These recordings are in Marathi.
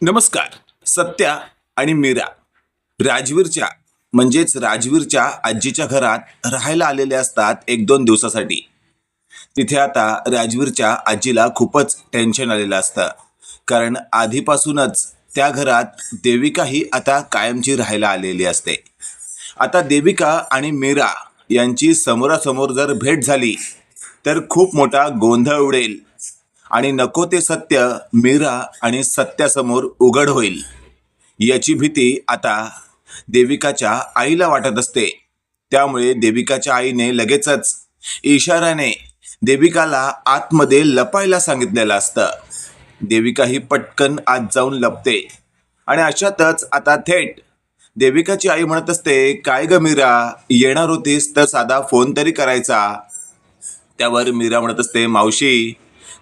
नमस्कार. सत्या आणि मीरा राजवीरच्या आजीच्या घरात राहायला आलेले असतात एक दोन दिवसासाठी. तिथे आता राजवीरच्या आजीला खूपच टेन्शन आलेलं असतं, कारण आधीपासूनच त्या घरात देविका ही आता कायमची राहायला आलेली असते. आता देविका आणि मीरा यांची समोरासमोर जर भेट झाली तर खूप मोठा गोंधळ उडेल आणि नको ते सत्य मीरा आणि सत्यासमोर उघड होईल, याची भीती आता देविकाच्या आईला वाटत असते. त्यामुळे देविकाच्या आईने लगेचच इशाऱ्याने देविकाला आतमध्ये लपायला सांगितलेलं असतं. देविका ही पटकन आत जाऊन लपते आणि अशातच आता थेट देविकाची आई म्हणत असते, काय ग मीरा, येणार होतीस तर साधा फोन तरी करायचा. त्यावर मीरा म्हणत असते, मावशी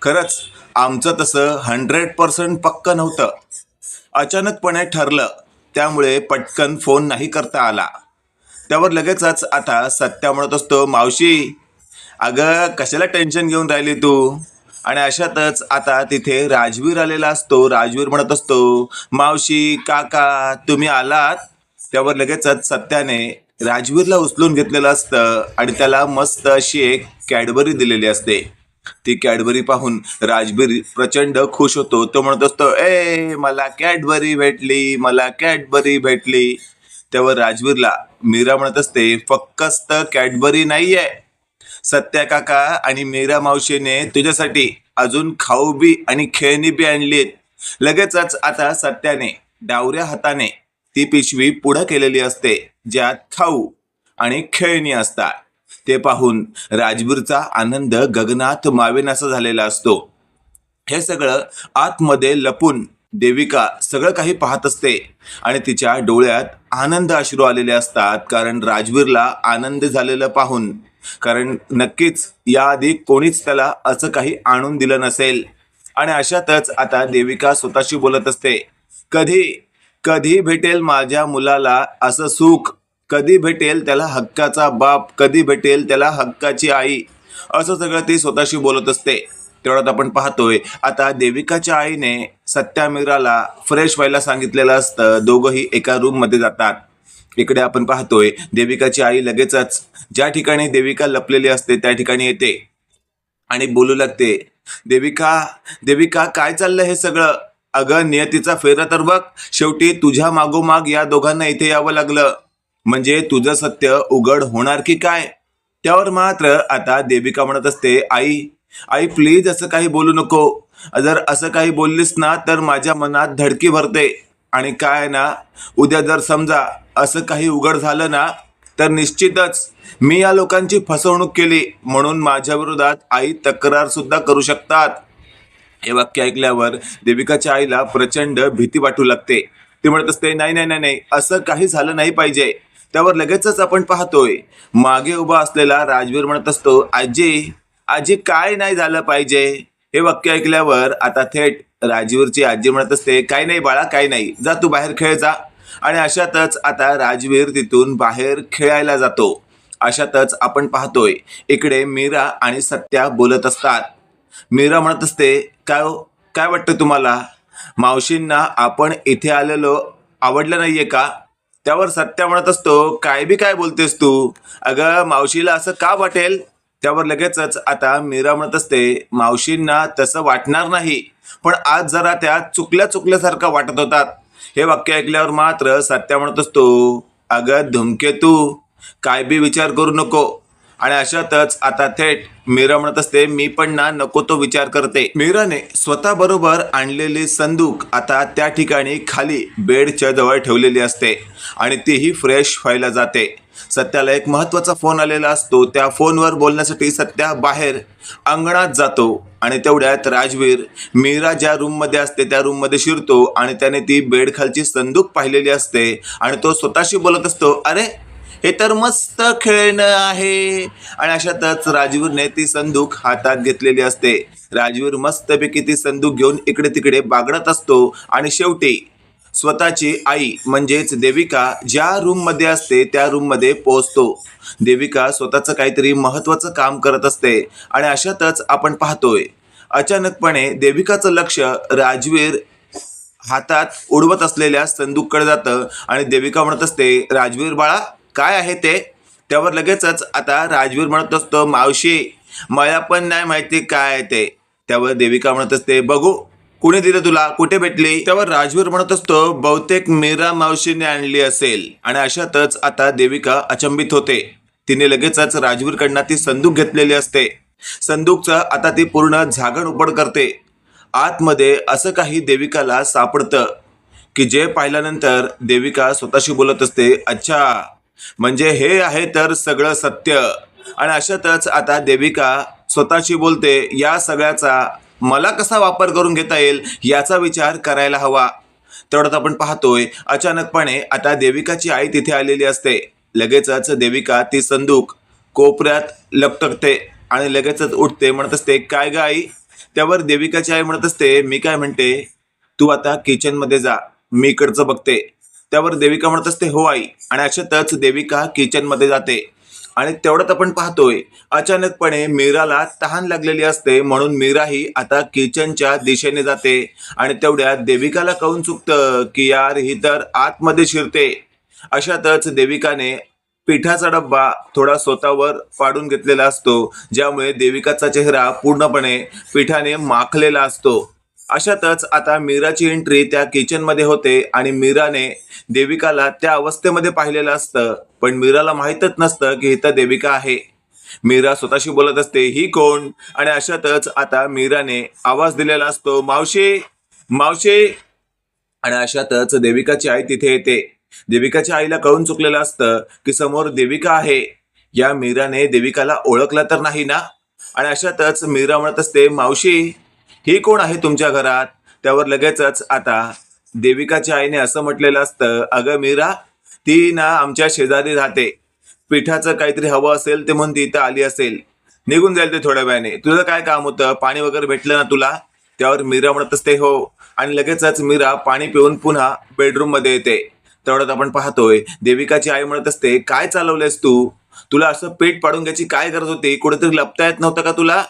खरंच आमचं तसं 100% पक्क नव्हतं, अचानकपणे ठरलं, त्यामुळे पटकन फोन नाही करता आला. त्यावर लगेचच आता सत्या म्हणत असतो, मावशी अगं कशाला टेन्शन घेऊन राहिली तू. आणि अशातच आता तिथे राजवीर आलेला असतो. राजवीर म्हणत असतो, मावशी काका तुम्ही आलात. त्यावर लगेचच सत्याने राजवीरला उचलून घेतलेलं असतं आणि त्याला मस्त अशी एक कॅडबरी दिलेली असते. ती कॅडबरी पाहून राजवीर प्रचंड खुश होतो. तो म्हणत असतो, ए मला कॅडबरी भेटली, मला कॅडबरी भेटली. त्यावर राजवीरला मीरा म्हणत असते, फक्त कॅडबरी नाहीये, सत्या काका आणि मीरा मावशीने तुझ्यासाठी अजून खाऊ बी आणि खेळणी बी आणलीत. लगेचच आता सत्याने डावऱ्या हाताने ती पिशवी पुढं केलेली असते, ज्यात खाऊ आणि खेळणी असतात. ते पाहून राजवीरचा आनंद गगनात मावेनासा झालेला असतो. हे सगळं आतमध्ये लपून देविका सगळं काही पाहत असते आणि तिच्या डोळ्यात आनंद अश्रू आलेले असतात, कारण राजवीरला आनंद झालेलं पाहून. कारण नक्कीच याआधी कोणीच त्याला असं काही आणून दिलं नसेल. आणि अशातच आता देविका स्वतःशी बोलत असते, कधी कधी भेटेल माझ्या मुलाला असं सुख, कधी भेटेल त्याला हक्काचा बाप, कधी भेटेल त्याला हक्काची आई. असं सगळं ती स्वतःशी बोलत असते. तेवढ्यात आपण पाहतोय आता देविकाच्या आईने सत्या मीराला फ्रेश व्हायला सांगितलेलं असतं. दोघंही एका रूम मध्ये जातात. इकडे आपण पाहतोय देविकाची आई लगेचच ज्या ठिकाणी देविका लपलेली असते त्या ठिकाणी येते आणि बोलू लागते, देविका देविका काय चाललं हे सगळं. अगं नियतीचा फेरा तर बघ, शेवटी तुझ्या मागोमाग या दोघांना इथे यावं लागलं, म्हणजे तुझं सत्य उघड होणार की काय. त्यावर मात्र आता देविका म्हणत असते, आई आई प्लीज असं काही बोलू नको. जर असं काही बोललीस ना तर माझ्या मनात धडकी भरते. आणि काय ना, उद्या जर समजा असं काही उघड झालं ना तर निश्चितच मी या लोकांची फसवणूक केली म्हणून माझ्या विरोधात आई तक्रार सुद्धा करू शकतात. हे वाक्य ऐकल्यावर देविकाच्या आईला प्रचंड भीती वाटू लागते. ती म्हणत असते, नाही नाही नाही नाही, असं काही झालं नाही पाहिजे. त्यावर लगेचच आपण पाहतोय मागे उभा असलेला राजवीर म्हणत असतो, आजी आजी काय नाही झालं पाहिजे. हे वाक्य ऐकल्यावर आता थेट राजवीरची आजी म्हणत असते, काय नाही बाळा, काय नाही, जा तू बाहेर खेळ जा. आणि अशातच आता राजवीर तिथून बाहेर खेळायला जातो. अशातच आपण पाहतोय इकडे मीरा आणि सत्या बोलत असतात. मीरा म्हणत असते, काय वाटतं तुम्हाला, मावशींना आपण इथे आलेलो आवडलं नाहीये का. त्यावर सत्या म्हणत असतो, काय बी काय बोलतेस तू, अगं मावशीला असं का वाटेल. त्यावर लगेचच आता मीरा म्हणत असते, मावशींना तसं वाटणार नाही, पण आज जरा त्या चुकल्यासारखं वाटत होतात. हे वाक्य ऐकल्यावर मात्र सत्या म्हणत असतो, अगं धुमकेतू काय बी विचार करू नको. आणि अशातच आता थेट मीरा म्हणत असते, मी पण ना नको तो विचार करते. मीराने स्वतः बरोबर आणलेली संदूक आता त्या ठिकाणी खाली बेडच्या जवळ ठेवलेली असते आणि तीही फ्रेश व्हायला जाते. सत्याला एक महत्वाचा फोन आलेला असतो. त्या फोनवर बोलण्यासाठी सत्या बाहेर अंगणात जातो आणि तेवढ्यात राजवीर मीरा ज्या रूम मध्ये असते त्या रूम मध्ये शिरतो आणि त्याने ती बेड खालची संदूक पाहिलेली असते आणि तो स्वतःशी बोलत असतो, अरे हे तर मस्त खेळणं आहे. आणि अशातच राजवीरने ती संदूक हातात घेतलेली असते. राजवीर मस्तपैकी ती संदूक घेऊन इकडे तिकडे बागडत असतो आणि शेवटी स्वतःची आई म्हणजेच देविका ज्या रूम मध्ये असते त्या रूम मध्ये पोहोचतो. देविका स्वतःचं काहीतरी महत्वाचं काम करत असते आणि अशातच आपण पाहतोय अचानकपणे देविकाचं लक्ष राजवीर हातात उडवत असलेल्या संदूककडे जातं आणि देविका म्हणत असते, राजवीर बाळा काय आहे ते? त्यावर लगेचच आता राजवीर म्हणत असतो, मावशी मला पण नाही माहिती काय आहे ते. त्यावर देविका म्हणत असते, बघू कुणी दिलं तुला, कुठे भेटली? त्यावर राजवीर म्हणत असतो, बहुतेक मीरा मावशीने आणली असेल. आणि अशातच आता देविका अचंबित होते. तिने लगेचच राजवीरकडनं ती संदूक घेतलेली असते. संदूकचं आता ती पूर्ण झाकण उघड करते. आतमध्ये असं काही देविकाला सापडतं की जे पाहिल्यानंतर देविका स्वतःशी बोलत असते, अच्छा म्हणजे हे आहे तर सगळं सत्य. आणि अशातच आता देविका स्वतःशी बोलते, या सगळ्याचा मला कसा वापर करून घेता येईल याचा विचार करायला हवा. तेवढ्यात आपण पाहतोय अचानकपणे आता देविकाची आई तिथे आलेली असते. लगेचच देविका ती संदूक कोपऱ्यात लपटकते आणि लगेचच उठते, म्हणत असते, काय ग आई? त्यावर देविकाची आई म्हणत असते, मी काय म्हणते, तू आता किचन मध्ये जा, मी इकडचं बघते. त्यावर देविका म्हणत असते, हो आई. आणि अशातच देविका किचन मध्ये जाते. आणि तेवढ्यात आपण पाहतोय अचानकपणे मीराला तहान लागलेली असते, म्हणून मीराही आता किचनच्या दिशेने जाते. आणि तेवढ्यात देविकाला कळून चुकतं की यार ही तर आतमध्ये शिरते. अशातच देविकाने पिठाचा डब्बा थोडा स्वतःवर पाडून घेतलेला असतो, ज्यामुळे देविकाचा चेहरा पूर्णपणे पिठाने माखलेला असतो. अशातच आता मीराची एंट्री त्या किचन मध्ये होते आणि मीराने देविकाला त्या अवस्थेमध्ये पाहिलेलं असतं, पण मीराला माहीतच नसतं की इथं देविका आहे. मीरा स्वतःशी बोलत असते, ही कोण? आणि अशातच आता मीराने आवाज दिलेला असतो, मावशी मावशी. आणि अशातच देविकाची आई तिथे येते. देविकाच्या आईला कळून चुकलेलं असतं की समोर देविका आहे. या मीराने देविकाला ओळखलं तर नाही ना? आणि अशातच मीरा म्हणत असते, मावशी ही कोण आहे तुमच्या घरात? त्यावर लगेचच आता देविकाच्या आईने असं म्हटलेलं असतं, अगं मीरा ती ना आमच्या शेजारी राहते, पिठाचं काहीतरी हवं असेल ते म्हणून ती इथं आली असेल, निघून जाईल ते थोड्या वेळाने, तुझं काय काम होतं, पाणी वगैरे भेटलं ना तुला? त्यावर मीरा म्हणत असते, हो. आणि लगेचच मीरा पाणी पिऊन पुन्हा बेडरूम मध्ये येते. तेवढ्यात आपण पाहतोय देविकाची आई म्हणत असते, काय चालवलंयस तू? तुला असं पेट पाडून घ्यायची काय गरज होती? कुठेतरी लपता येत नव्हतं का तुला?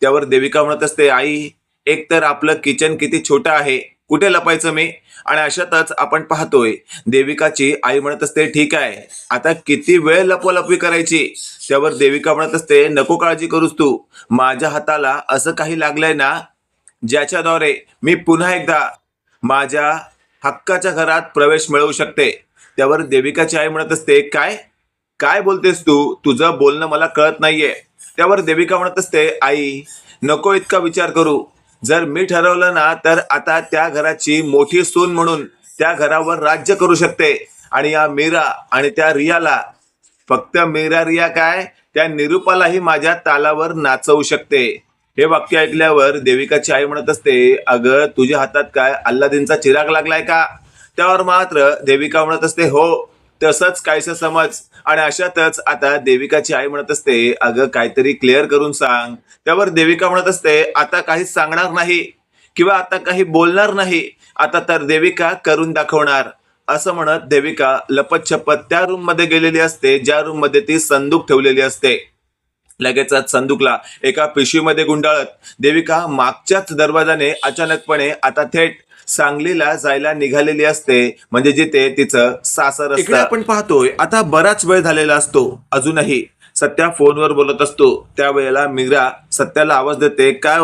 त्यावर देविका म्हणत असते, आई एक तर आपलं किचन किती छोटं आहे, कुठे लपायचं मी? आणि अशातच आपण पाहतोय देविकाची आई म्हणत असते, ठीक आहे आता किती वेळ लपवालपवी करायची? त्यावर देविका म्हणत असते, नको काळजी करूस तू, माझ्या हाताला असं काही लागलंय ना ज्याच्याद्वारे मी पुन्हा एकदा माझ्या हक्काच्या घरात प्रवेश मिळवू शकते. त्यावर देविकाची आई म्हणत असते, काय काय बोलतेस तू? तुझं बोलणं मला कळत नाहीये. त्यावर देविका म्हणत असते, आई नको इतका विचार करू, जर मी ठरवलं ना तर आता त्या घराची मोठी सून म्हणून त्या घरावर राज्य करू शकते. आणि या मीरा आणि त्या रियाला, फक्त मीरा रिया काय, त्या निरूपालाही माझ्या तालावर नाचवू शकते. हे वाक्य ऐकल्यावर देविकाची आई म्हणत असते, अगं तुझ्या हातात काय अल्लादीनचा चिराग लागलाय का? त्यावर मात्र देविका म्हणत असते, हो तसंच कायसं समज. आणि अशातच आता देविकाची आई म्हणत असते, अगं काहीतरी क्लिअर करून सांग. त्यावर देविका म्हणत असते, आता काहीच सांगणार नाही किंवा आता काही बोलणार नाही, आता तर देविका करून दाखवणार. असं म्हणत देविका लपतछपत त्या रूम मध्ये गेलेली असते, ज्या रूम मध्ये ती संदूक ठेवलेली असते. लगेचच संदूकला एका पिशवीमध्ये गुंडाळत देविका मागच्याच दरवाजाने अचानकपणे आता थेट सांगलीला जायला निघालेली असते, म्हणजे जिथे तिचं सासर असतं. इकडे आपण पाहतोय आता बराच वेळ झालेला असतो, अजूनही सत्या फोनवर बोलत असतो. त्यावेळेला मीरा सत्याला आवाज देते, काय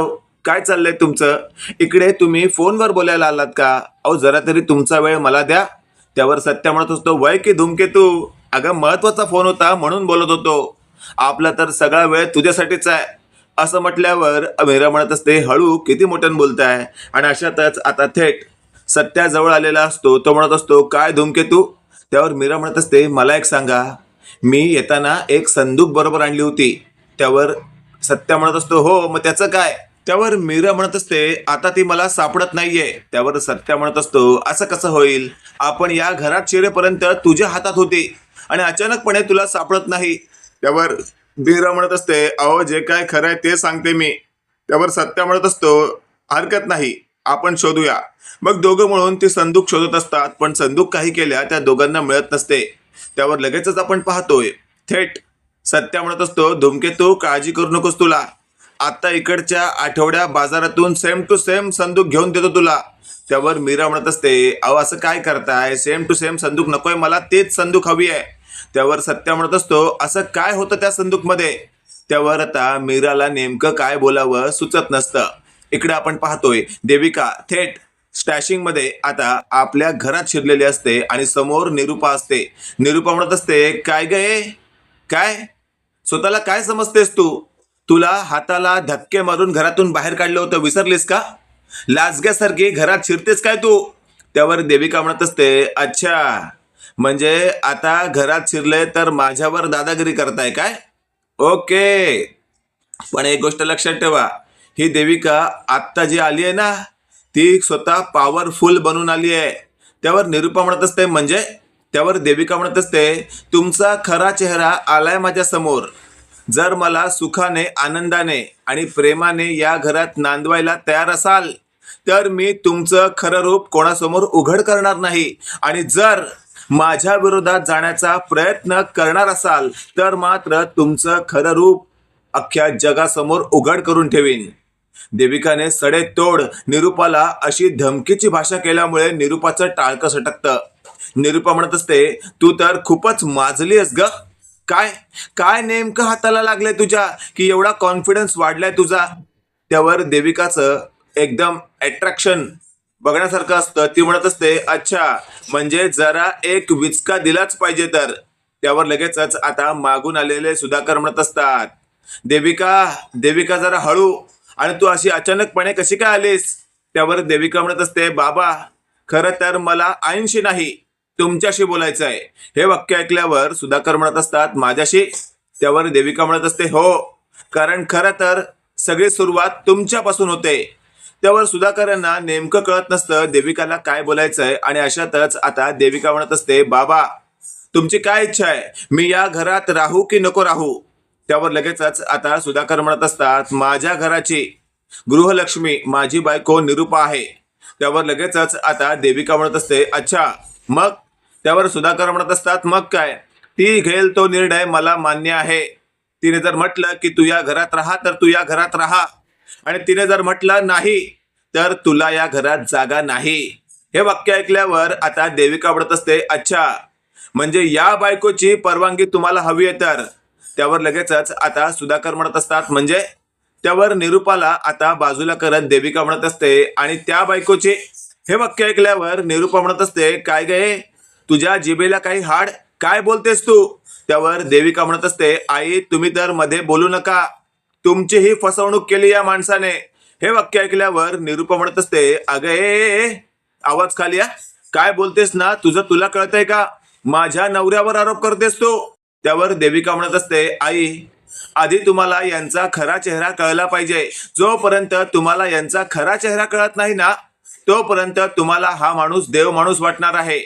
काय चाललंय तुमचं? इकडे तुम्ही फोनवर बोलायला आलात का? अहो जरा तरी तुमचा वेळ मला द्या. त्यावर सत्या म्हणत असतो, वय की धूमकेतू, अगं महत्वाचा फोन होता म्हणून बोलत होतो, आपला तर सगळा वेळ तुझ्यासाठीच आहे. असं म्हटल्यावर मीरा म्हणत असते, हळू किती मोठ्यानं बोलताय? आणि अशातच आता थेट सत्या जवळ आलेला असतो. तो म्हणत असतो, काय धूमकेतू? त्यावर मीरा म्हणत असते, मला एक सांगा, मी येताना एक संदूक बरोबर आणली होती. त्यावर सत्या म्हणत असतो, हो मग त्याचं काय? त्यावर मीरा म्हणत असते, आता ती मला सापडत नाहीये. त्यावर सत्या म्हणत असतो, असं कसं होईल? आपण या घरात शिरेपर्यंत तुझ्या हातात होती आणि अचानकपणे तुला सापडत नाही. त्यावर मीरा म्हणत असते, अहो जे काय खरं आहे ते सांगते मी. त्यावर सत्या म्हणत असतो, हरकत नाही आपण शोधूया. मग दोघं म्हणून ती संदूक शोधत असतात, पण संदूक काही केल्या त्या दोघांना मिळत नसते. त्यावर लगेचच आपण पाहतोय थेट सत्या म्हणत असतो, धूमकेतू काळजी करू नकोस, तुला आता इकडच्या आठवड्या बाजारातून सेम टू सेम संदूक घेऊन देतो तुला. त्यावर मीरा म्हणत असते, अहो असं काय करताय, सेम टू सेम संदूक नकोय मला, तेच संदूक हवी आहे. त्यावर सत्या म्हणत असतो, असं काय होतं त्या संदूकमध्ये. त्यावर आता मीराला नेमकं काय बोलावं सुचत नसतं. इकडे आपण पाहतोय देविका थेट स्टॅशिंग मध्ये आता आपल्या घरात शिरलेली असते आणि समोर निरूपा असते. निरूपा म्हणत असते, काय गे, काय स्वतःला काय समजतेस तू, तुला हाताला धक्के मारून घरातून बाहेर काढलं होतं, विसरलीस का, लाजग्यासारखी घरात शिरतेस काय तू. त्यावर देविका म्हणत असते, अच्छा म्हणजे आता घरात शिरले तर माझ्यावर दादागिरी करताय काय, ओके. पण एक गोष्ट लक्षात ठेवा, ही देविका आत्ता जी आली आहे ना ती स्वतः पॉवरफुल बनून आली आहे. त्यावर निरूपा म्हणत असते, म्हणजे. त्यावर देविका म्हणत असते, तुमचा खरा चेहरा आलाय माझ्या समोर. जर मला सुखाने, आनंदाने आणि प्रेमाने या घरात नांदवायला तयार असाल तर मी तुमचं खरं रूप कोणासमोर उघड करणार नाही, आणि जर माझ्या विरोधात जाण्याचा प्रयत्न करणार असाल तर मात्र तुमचं खरं रूप अख्ख्या जगासमोर उघड करून ठेवीन. देविकाने सडेतोड निरूपाला अशी धमकीची भाषा केल्यामुळे निरूपाचं टाळकं सटकतं. निरूपा म्हणत असते, तू तर खूपच माजली आहेस ग, काय काय नेमकं हाताला लागलंय तुझ्या की एवढा कॉन्फिडन्स वाढलाय तुझा. त्यावर देविकाचं एकदम अट्रॅक्शन बघण्यासारखं असतं. ती म्हणत असते, अच्छा म्हणजे जरा एक विचका दिलाच पाहिजे तर. त्यावर लगेचच आता मागून आलेले सुधाकर म्हणत असतात, देविका देविका जरा हळू, आणि तू अशी अचानकपणे कशी काय आलीस. त्यावर देविका म्हणत असते, बाबा खरं तर मला आईंशी नाही तुमच्याशी बोलायचं आहे. हे वाक्य ऐकल्यावर सुधाकर म्हणत असतात, माझ्याशी. त्यावर देविका म्हणत असते, हो, कारण खरं तर सगळी सुरुवात तुमच्यापासून होते. त्यावर सुधाकर यांना नेमकं कळत नसतं देविकाला काय बोलायचंय, आणि अशातच आता देविका म्हणत असते, बाबा तुमची काय इच्छा आहे, मी या घरात राहू की नको राहू. त्यावर लगेचच आता सुधाकर म्हणत असतात, माझ्या घराची गृहलक्ष्मी माझी बायको निरूपा आहे. त्यावर लगेचच आता देविका म्हणत असते, अच्छा मग. त्यावर सुधाकर म्हणत असतात, मग काय, ती घेईल तो निर्णय मला मान्य आहे. तिने जर म्हटलं की तू या घरात राहा तर तू या घरात राहा, आणि तिने जर म्हटलं नाही तर तुला या घरात जागा नाही. हे वाक्य ऐकल्यावर आता देविका म्हणत असते, अच्छा म्हणजे या बायकोची परवानगी तुम्हाला हवी आहे तर. त्यावर लगेचच आता सुधाकर म्हणत असतात, म्हणजे. त्यावर निरूपाला आता बाजूला करत देविका म्हणत असते, आणि त्या बायकोची. हे वाक्य ऐकल्यावर निरूपा म्हणत असते, काय गे, तुझ्या जिभेला काही हाड, काय बोलतेस तू. त्यावर देविका म्हणत असते, आई तुम्ही तर मध्ये बोलू नका, तुमची ही फसवणूक केली या माणसाने. हे वाक्य ऐकल्यावर निरूपा म्हणत असते, अगे आवाज खाली या, काय बोलतेस ना, तुझं तुला कळतंय का, माझ्या नवऱ्यावर आरोप करतेस तू. त्यावर देविका म्हणत असते, आई आधी तुम्हाला यांचा खरा चेहरा कळला पाहिजे. जोपर्यंत तुम्हाला यांचा खरा चेहरा कळत नाही ना तोपर्यंत तुम्हाला हा माणूस देव माणूस वाटणार आहे.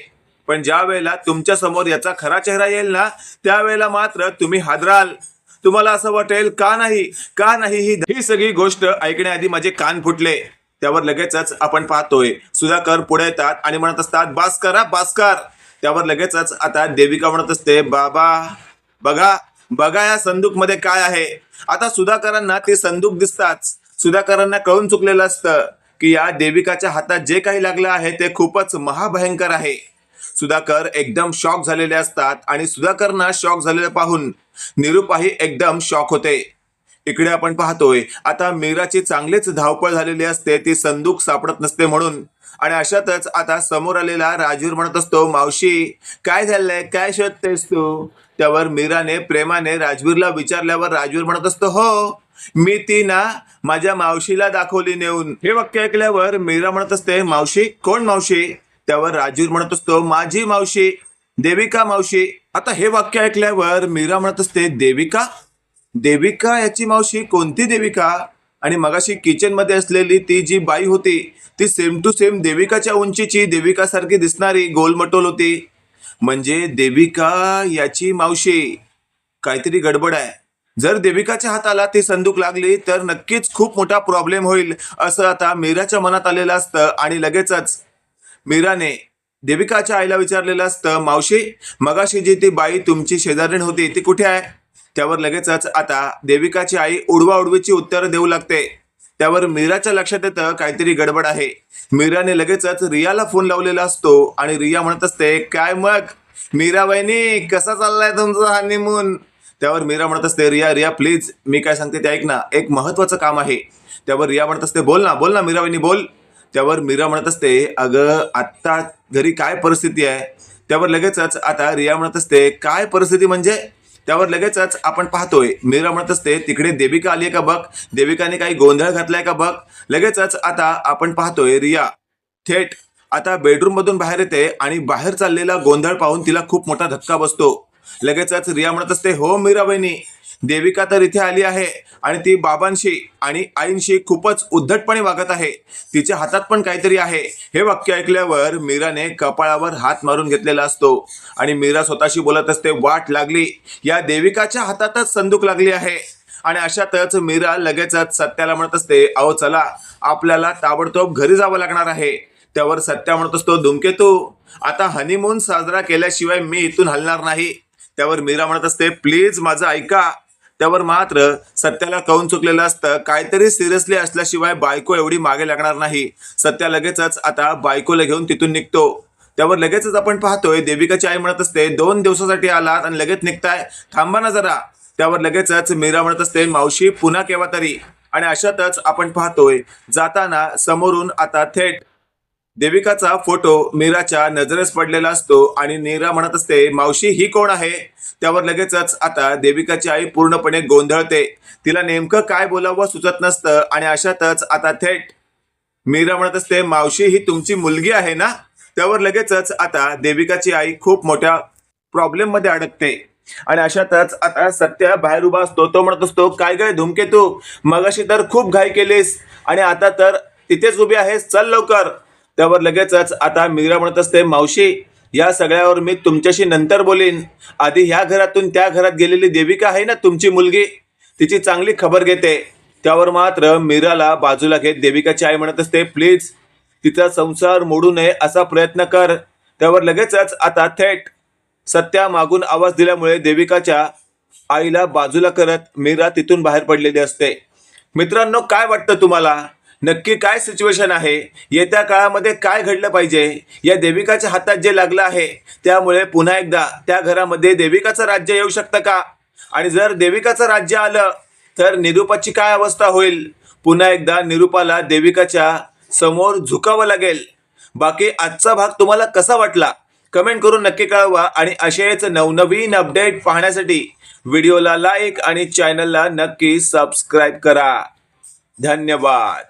पण ज्या वेळेला तुमच्या समोर याचा खरा चेहरा येईल ना त्यावेळेला मात्र तुम्ही हादराल. तुम्हाला असं वाटेल, का नाही ही सगळी गोष्ट ऐकण्याआधी माझे कान फुटले. त्यावर लगेचच आपण पाहतोय सुधाकर पुढे येतात आणि म्हणत असतात, बास्कर. त्यावर लगेचच आता देविका म्हणत असते, बाबा बघा या संदूक मध्ये काय आहे. आता सुधाकरांना ते संदूक दिसताच सुधाकरांना कळून चुकलेलं असतं की या देविकाच्या हातात जे काही लागलं आहे ते खूपच महाभयंकर आहे. सुधाकर एकदम शॉक झालेले असतात आणि सुधाकरना शॉक झालेलं पाहून निरूपाही एकदम शॉक होते. इकडे आपण पाहतोय आता मीराची चांगलीच धावपळ झालेली असते, ती संदूक सापडत नसते म्हणून. आणि अशातच आता समोर आलेला राजवीर म्हणत असतो, मावशी काय झालंय, काय शोधतेस तू. त्यावर मीराने प्रेमाने राजवीरला विचारल्यावर राजवीर म्हणत असतो, हो मी ती ना माझ्या मावशीला दाखवली नेऊन. हे वाक्य ऐकल्यावर मीरा म्हणत असते, मावशी, कोण मावशी. त्यावर राजवीर म्हणत असतो, माझी मावशी देविका मावशी. आता हे वाक्य ऐकल्यावर मीरा म्हणत असते, देविका याची मावशी, कोणती देविका. आणि मगाशी किचन मध्ये असलेली ती जी बाई होती ती सेम टू सेम देविकाच्या उंचीची, देविकासारखी दिसणारी, गोलमटोल होती. म्हणजे देविका याची मावशी. काहीतरी गडबड आहे. जर देविकाच्या हाताला ती संदूक लागली तर नक्कीच खूप मोठा प्रॉब्लेम होईल असं आता मीराच्या मनात आलेलं असतं. आणि लगेचच मीराने देविकाच्या आईला विचारलेलं असतं, मावशी मगाशी जी ती बाई तुमची शेजारीण होती ती कुठे आहे. त्यावर लगेचच आता देविकाची आई उडवाउडवीची उत्तरं देऊ लागते. त्यावर मीराच्या लक्षात येतं काहीतरी गडबड आहे. मीराने लगेचच रियाला फोन लावलेला असतो आणि रिया म्हणत असते, काय मग मीरा बहिणी, कसा चाललाय तुमचा हनीमून? त्यावर मीरा म्हणत असते, रिया रिया प्लीज, मी काय सांगते ते ऐक ना, एक महत्वाचं काम आहे. त्यावर रिया म्हणत असते, बोल ना मीरा बहिणी बोल. त्यावर मीरा म्हणत असते, अगं आत्ता घरी काय परिस्थिती आहे? त्यावर लगेचच आता रिया म्हणत असते, काय परिस्थिती म्हणजे? त्यावर लगेचच आपण पाहतोय मीरा म्हणत असते, तिकडे देविका आली का बघ, देविकाने काही गोंधळ घातलाय का बघ. लगेचच आता आपण पाहतोय रिया थेट आता बेडरूम मधून बाहेर येते आणि बाहेर चाललेला गोंधळ पाहून तिला खूप मोठा धक्का बसतो. लगेचच रिया म्हणत असते, हो मीरा बहिणी, देविका तर इथे आली आहे आणि ती बाबांशी आणि आईंशी खूपच उद्धटपणे वागत आहे, तिच्या हातात पण काहीतरी आहे. हे वाक्य ऐकल्यावर मीराने कपाळावर हात मारून घेतलेला असतो आणि मीरा स्वतःशी बोलत असते, वाट लागली, या देविकाच्या हातातच संदूक लागली आहे. आणि अशातच मीरा लगेचच सत्याला म्हणत असते, अहो चला, आपल्याला ताबडतोब घरी जावं लागणार आहे. त्यावर सत्या म्हणत असतो, धूमकेतू, आता हनीमून साजरा केल्याशिवाय मी इथून हलणार नाही. त्यावर मीरा म्हणत असते, प्लीज माझं ऐका. त्यावर मात्र सत्याला कळून चुकलेलं असतं, काहीतरी सिरियसली असल्याशिवाय बायको एवढी मागे लागणार नाही. सत्या लगेचच आता बायकोला घेऊन तिथून निघतो. त्यावर लगेचच आपण पाहतोय देविकाची आई म्हणत असते, 2 दिवसासाठी आलात आणि लगेच निघताय, थांबा ना जरा. त्यावर लगेचच मीरा म्हणत असते, मावशी पुन्हा केव्हा तरी. आणि अशातच आपण पाहतोय जाताना समोरून आता थेट देविकाचा फोटो मीराच्या नजरेस पडलेला असतो आणि मीरा म्हणत असते, मावशी ही कोण आहे? त्यावर लगेचच आता देविकाची आई पूर्णपणे गोंधळते, तिला नेमकं काय बोलावं सुचत नसतं. आणि अशातच आता थेट मीरा म्हणत असते, मावशी ही तुमची मुलगी आहे ना? त्यावर लगेचच आता देविकाची आई खूप मोठ्या प्रॉब्लेम मध्ये अडकते. आणि अशातच आता सत्या बाहेर उभा असतो, तो म्हणत असतो, काय काय धूमकेतू, मगाशी तर खूप घाई केलीस आणि आता तर तिथेच उभी आहेस, चल लवकर. त्यावर लगेचच आता मीरा म्हणत असते, मावशी या सगळ्यावर मी तुमच्याशी नंतर बोलीन, आधी ह्या घरातून त्या घरात गेलेली देविका आहे ना तुमची मुलगी, तिची चांगली खबर घेते. त्यावर मात्र मीराला बाजूला घेत देविकाची आई म्हणत असते, प्लीज तिचा संसार मोडू नये असा प्रयत्न कर. त्यावर लगेचच आता थेट सत्या मागून आवाज दिल्यामुळे देविकाच्या आईला बाजूला करत मीरा तिथून बाहेर पडलेली असते. मित्रांनो, काय वाटतं तुम्हाला, नक्की काय सिच्युएशन आहे? येत्या काळामध्ये काय घडलं पाहिजे? या देविकाच्या हातात जे लागलं आहे त्यामुळे पुन्हा एकदा त्या घरामध्ये देविकाचं राज्य येऊ शकतं का? आणि जर देविकाचं राज्य आलं तर निरूपाची काय अवस्था होईल? पुन्हा एकदा निरूपाला देविकाच्या समोर झुकावं लागेल. बाकी आजचा भाग तुम्हाला कसा वाटला कमेंट करून नक्की कळवा. आणि असेच नवनवीन अपडेट पाहण्यासाठी व्हिडिओला लाईक आणि चॅनलला नक्की सबस्क्राईब करा. धन्यवाद.